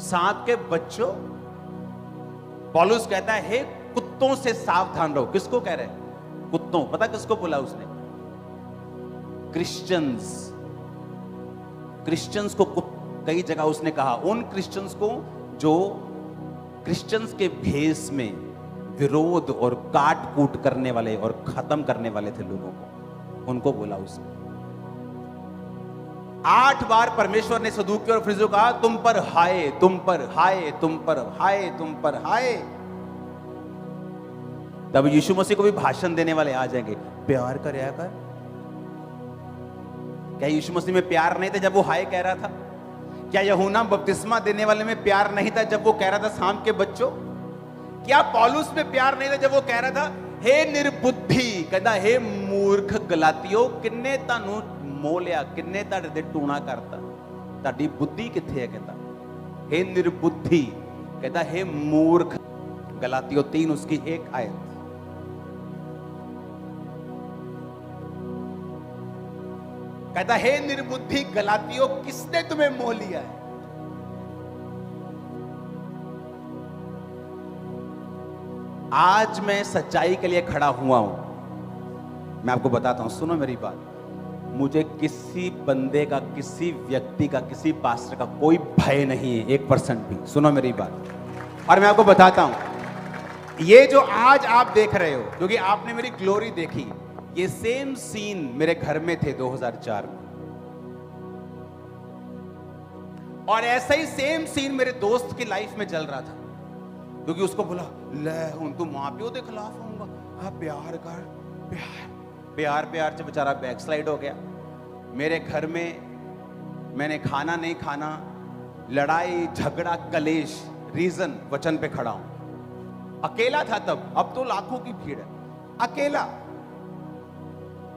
सांप के बच्चों, पौलुस कहता है हे कुत्तों से सावधान रहो। किसको कह रहे हैं? कुत्तों। पता किसको बोला उसने? क्रिश्चियंस को कई जगह उसने कहा, उन क्रिश्चियंस को जो क्रिश्चियंस के भेष में विरोध और काट कूट करने वाले और खत्म करने वाले थे लोगों को, उनको बोला उसने। 8 बार परमेश्वर ने सदूकियों और फरीसियों को कहा तुम पर हाय, तुम पर हाय, तुम पर हाय, तुम पर हाय। तब यीशु मसीह को भी भाषण देने वाले आ जाएंगे, प्यार करया कर। क्या यीशु मसीह में प्यार नहीं था जब वो हाय कह रहा था? क्या यूहन्ना बपतिस्मा देने वाले में प्यार नहीं था जब वो कह रहा था सांप के बच्चों? क्या पौलुस में प्यार नहीं था जब वो कह रहा था हे निर्बुद्धि, कहता हे मूर्ख गलातियों, किन्ने तानू मोह लिया, किन्ने ताड़े दे टूणा करता, ताड़ी बुद्धि किथे है? कहता हे निर्बुद्धि, कहता हे मूर्ख गलातियों 3 उसकी 1 आयत। कहता हे निर्बुद्धि गलातियों, किसने तुम्हें मोह लिया है? आज मैं सच्चाई के लिए खड़ा हुआ हूं। मैं आपको बताता हूं, सुनो मेरी बात। मुझे किसी बंदे का, किसी व्यक्ति का, किसी पास्टर का कोई भय नहीं है, 1% भी। सुनो मेरी बात। और मैं आपको बताता हूं, ये जो आज आप देख रहे हो, क्योंकि आपने मेरी ग्लोरी देखी, ये सेम सीन मेरे घर में थे 2004 में, और ऐसा ही सेम सीन मेरे दोस्त की लाइफ में चल रहा था, क्योंकि उसको बोला ले हूं तू मां प्यो के खिलाफ होऊंगा, हाँ प्यार कर, प्यार प्यार से बेचारा बैकस्लाइड हो गया। मेरे घर में मैंने खाना नहीं खाना, लड़ाई झगड़ा कलेश, रीजन वचन पे खड़ा हूं। अकेला था तब, अब तो लाखों की भीड़ है। अकेला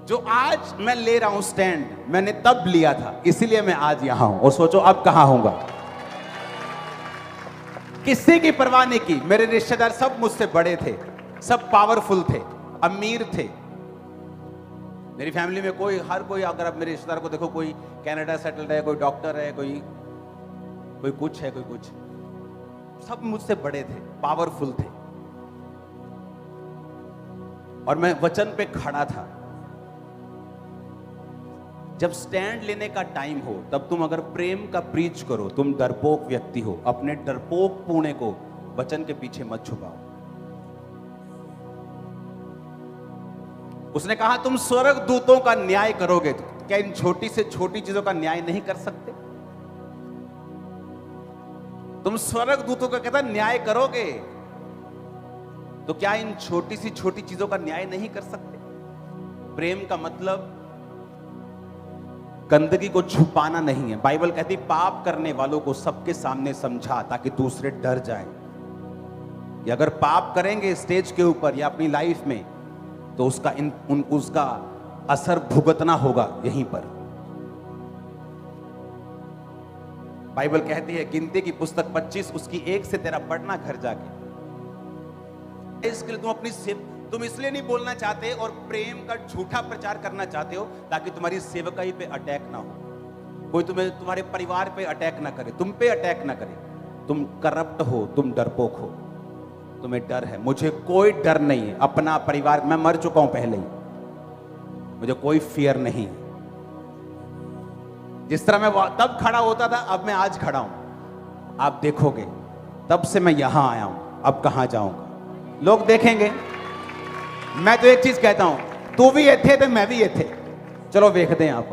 जो आज मैं ले रहा हूं स्टैंड, मैंने तब लिया था, इसीलिए मैं आज यहां हूं। और सोचो अब कहां होऊंगा। किसी की परवाह नहीं की। मेरे रिश्तेदार सब मुझसे बड़े थे, सब पावरफुल थे, अमीर थे। मेरी फैमिली में कोई, हर कोई, अगर आप मेरे रिश्तेदार को देखो, कोई कनाडा सेटल्ड है, कोई डॉक्टर है, कोई कुछ है, कोई कुछ। सब मुझसे बड़े थे, पावरफुल थे, और मैं वचन पे खड़ा था। जब स्टैंड लेने का टाइम हो, तब तुम अगर प्रेम का प्रीच करो, तुम डरपोक व्यक्ति हो, अपने डरपोक पुणे को वचन के पीछे मत छुपाओ। उसने कहा तुम स्वर्ग दूतों का न्याय करोगे, क्या इन छोटी से छोटी चीजों का न्याय नहीं कर सकते? तुम स्वर्ग दूतों का कहता न्याय करोगे, तो क्या इन छोटी सी छोटी चीजों का न्याय नहीं कर सकते? प्रेम का मतलब गंदगी को छुपाना नहीं है। बाइबल कहती पाप करने वालों को सबके सामने समझा, ताकि दूसरे डर जाएं। कि अगर पाप करेंगे स्टेज के ऊपर या अपनी लाइफ में, तो उसका असर भुगतना होगा यहीं पर। बाइबल कहती है गिनती की पुस्तक 25 उसकी 1 से तेरा पढ़ना घर जाके। इसके लिए तुम इसलिए नहीं बोलना चाहते और प्रेम का झूठा प्रचार करना चाहते हो, ताकि तुम्हारी सेवकाई पे अटैक ना हो, कोई तुम्हारे परिवार पे अटैक ना करे, तुम पे अटैक ना करे। तुम करप्ट हो, तुम डरपोक हो, तुम्हें डर है। मुझे कोई डर नहीं है, अपना परिवार, मैं मर चुका हूं पहले ही, मुझे कोई फियर नहीं है। जिस तरह मैं तब खड़ा होता था, अब मैं आज खड़ा हूं। आप देखोगे, तब से मैं यहां आया हूं, अब कहां जाऊंगा लोग देखेंगे। मैं तो एक चीज कहता हूं, तू भी इत्थे ते मैं भी इत्थे, चलो देखते हैं आप।